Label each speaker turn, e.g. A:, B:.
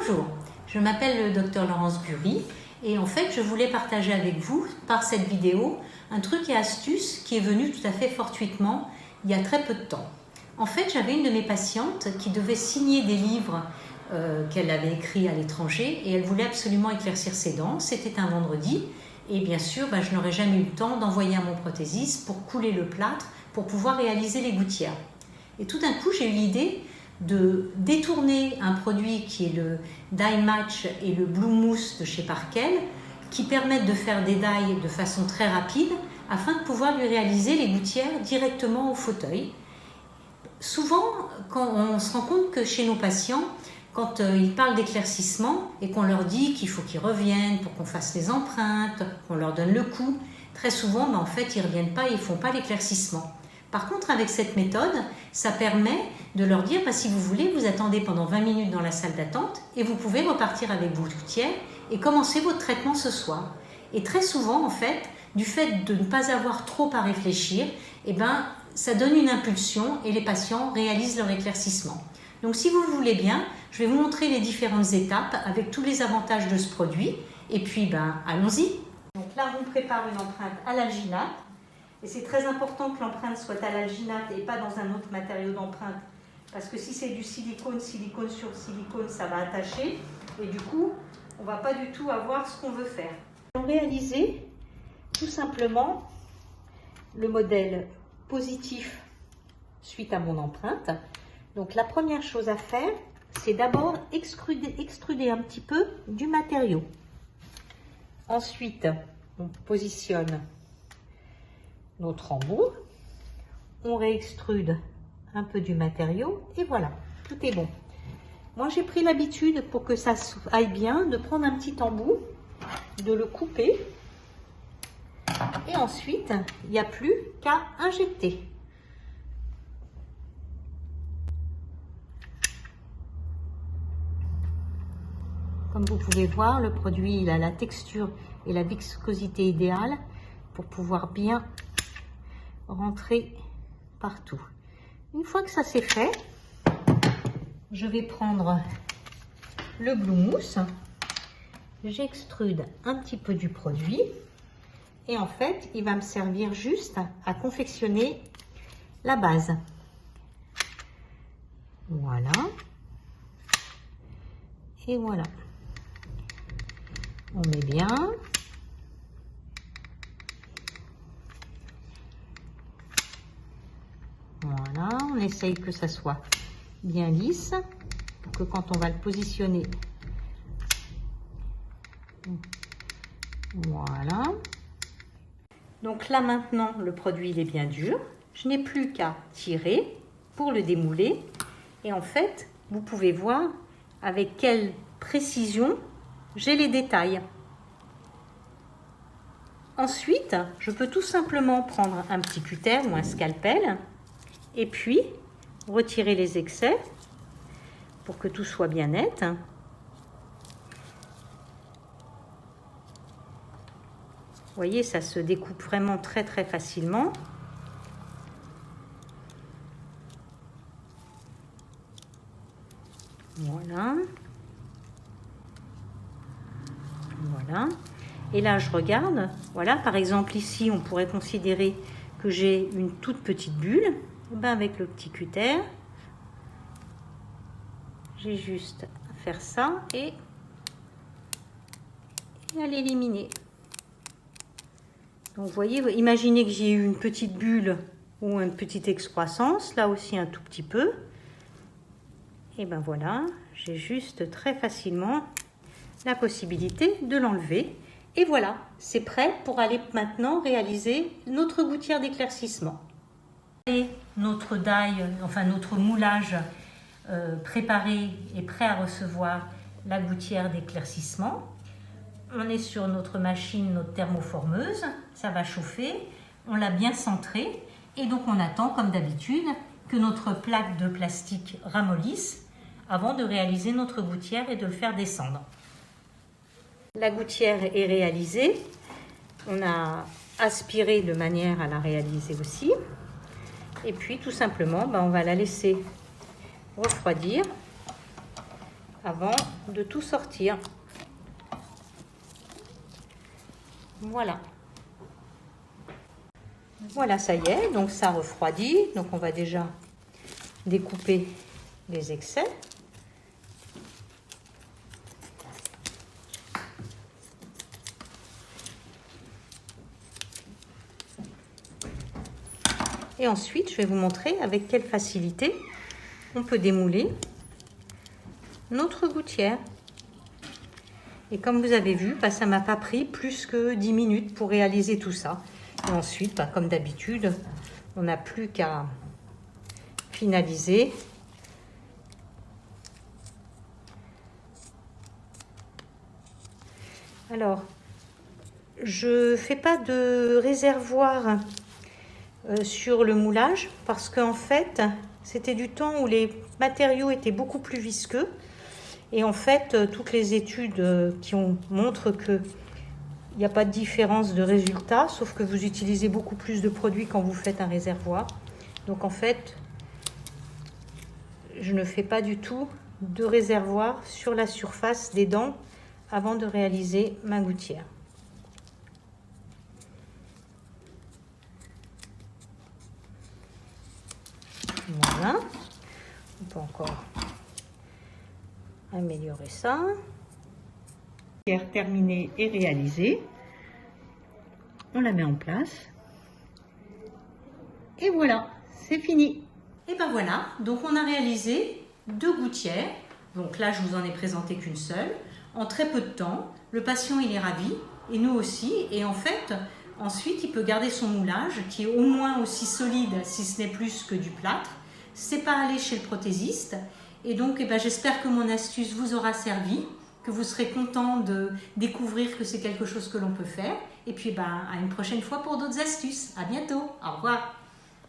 A: Bonjour, je m'appelle le Dr Laurence Bury et en fait je voulais partager avec vous par cette vidéo un truc et astuce qui est venu tout à fait fortuitement il y a très peu de temps. En fait j'avais une de mes patientes qui devait signer des livres qu'elle avait écrits à l'étranger et elle voulait absolument éclaircir ses dents. C'était un vendredi et bien sûr je n'aurais jamais eu le temps d'envoyer à mon prothésiste pour couler le plâtre pour pouvoir réaliser les gouttières. Et tout d'un coup j'ai eu l'idée de détourner un produit qui est le Die Match et le Blue Mousse de chez Parkel, qui permettent de faire des die de façon très rapide afin de pouvoir lui réaliser les gouttières directement au fauteuil. Souvent, quand on se rend compte que chez nos patients, quand ils parlent d'éclaircissement et qu'on leur dit qu'il faut qu'ils reviennent pour qu'on fasse les empreintes, qu'on leur donne le coup, très souvent, en fait, ils ne reviennent pas et ils ne font pas l'éclaircissement. Par contre, avec cette méthode, ça permet de leur dire si vous voulez, vous attendez pendant 20 minutes dans la salle d'attente et vous pouvez repartir avec vos gouttières et commencer votre traitement ce soir. Et très souvent, en fait, du fait de ne pas avoir trop à réfléchir, ça donne une impulsion et les patients réalisent leur éclaircissement. Donc, si vous le voulez bien, je vais vous montrer les différentes étapes avec tous les avantages de ce produit. Et puis, allons-y. Donc là, on prépare une empreinte à l'alginate. Et c'est très important que l'empreinte soit à l'alginate et pas dans un autre matériau d'empreinte. Parce que si c'est du silicone, silicone sur silicone, ça va attacher. Et du coup, on ne va pas du tout avoir ce qu'on veut faire. On va réaliser tout simplement le modèle positif suite à mon empreinte. Donc la première chose à faire, c'est d'abord extruder un petit peu du matériau. Ensuite, on positionne notre embout, on réextrude un peu du matériau et voilà, tout est bon. Moi j'ai pris l'habitude, pour que ça aille bien, de prendre un petit embout, de le couper et ensuite il n'y a plus qu'à injecter. Comme vous pouvez voir, le produit il a la texture et la viscosité idéale pour pouvoir bien rentrer partout. Une fois que ça c'est fait, je vais prendre le Blue Mousse, j'extrude un petit peu du produit et en fait il va me servir juste à confectionner la base. Voilà. Et voilà. On met bien. Voilà, on essaye que ça soit bien lisse, pour que quand on va le positionner, voilà. Donc là maintenant, le produit il est bien dur. Je n'ai plus qu'à tirer pour le démouler. Et en fait, vous pouvez voir avec quelle précision j'ai les détails. Ensuite, je peux tout simplement prendre un petit cutter ou un scalpel et puis retirer les excès pour que tout soit bien net. Vous voyez, ça se découpe vraiment très très facilement. Voilà. Voilà. Et là, je regarde. Voilà, par exemple, ici, on pourrait considérer que j'ai une toute petite bulle. Avec le petit cutter, j'ai juste à faire ça et à l'éliminer. Donc, vous voyez, imaginez que j'ai eu une petite bulle ou une petite excroissance, là aussi un tout petit peu. Et voilà, j'ai juste très facilement la possibilité de l'enlever. Et voilà, c'est prêt pour aller maintenant réaliser notre gouttière d'éclaircissement. Et notre die, enfin notre moulage préparé et prêt à recevoir la gouttière d'éclaircissement. On est sur notre machine, notre thermoformeuse, ça va chauffer, on l'a bien centré et donc on attend comme d'habitude que notre plaque de plastique ramollisse avant de réaliser notre gouttière et de le faire descendre. La gouttière est réalisée, on a aspiré de manière à la réaliser aussi. Et puis tout simplement, on va la laisser refroidir avant de tout sortir. Voilà. Voilà, ça y est, donc ça refroidit. Donc on va déjà découper les excès. Et ensuite, je vais vous montrer avec quelle facilité on peut démouler notre gouttière. Et comme vous avez vu, ça ne m'a pas pris plus que 10 minutes pour réaliser tout ça. Et ensuite, comme d'habitude, on n'a plus qu'à finaliser. Alors, je ne fais pas de réservoir sur le moulage parce qu'en fait, c'était du temps où les matériaux étaient beaucoup plus visqueux. Et en fait, toutes les études montrent qu'il n'y a pas de différence de résultat, sauf que vous utilisez beaucoup plus de produits quand vous faites un réservoir. Donc en fait, je ne fais pas du tout de réservoir sur la surface des dents avant de réaliser ma gouttière. Voilà, on peut encore améliorer ça. Terminée et réalisée. On la met en place. Et voilà, c'est fini. Et ben voilà, donc on a réalisé 2 gouttières. Donc là, je vous en ai présenté qu'une seule. En très peu de temps, le patient il est ravi et nous aussi. Et en fait, ensuite, il peut garder son moulage qui est au moins aussi solide, si ce n'est plus que du plâtre. C'est pas aller chez le prothésiste. Et donc, j'espère que mon astuce vous aura servi, que vous serez content de découvrir que c'est quelque chose que l'on peut faire. Et puis, à une prochaine fois pour d'autres astuces. À bientôt. Au revoir.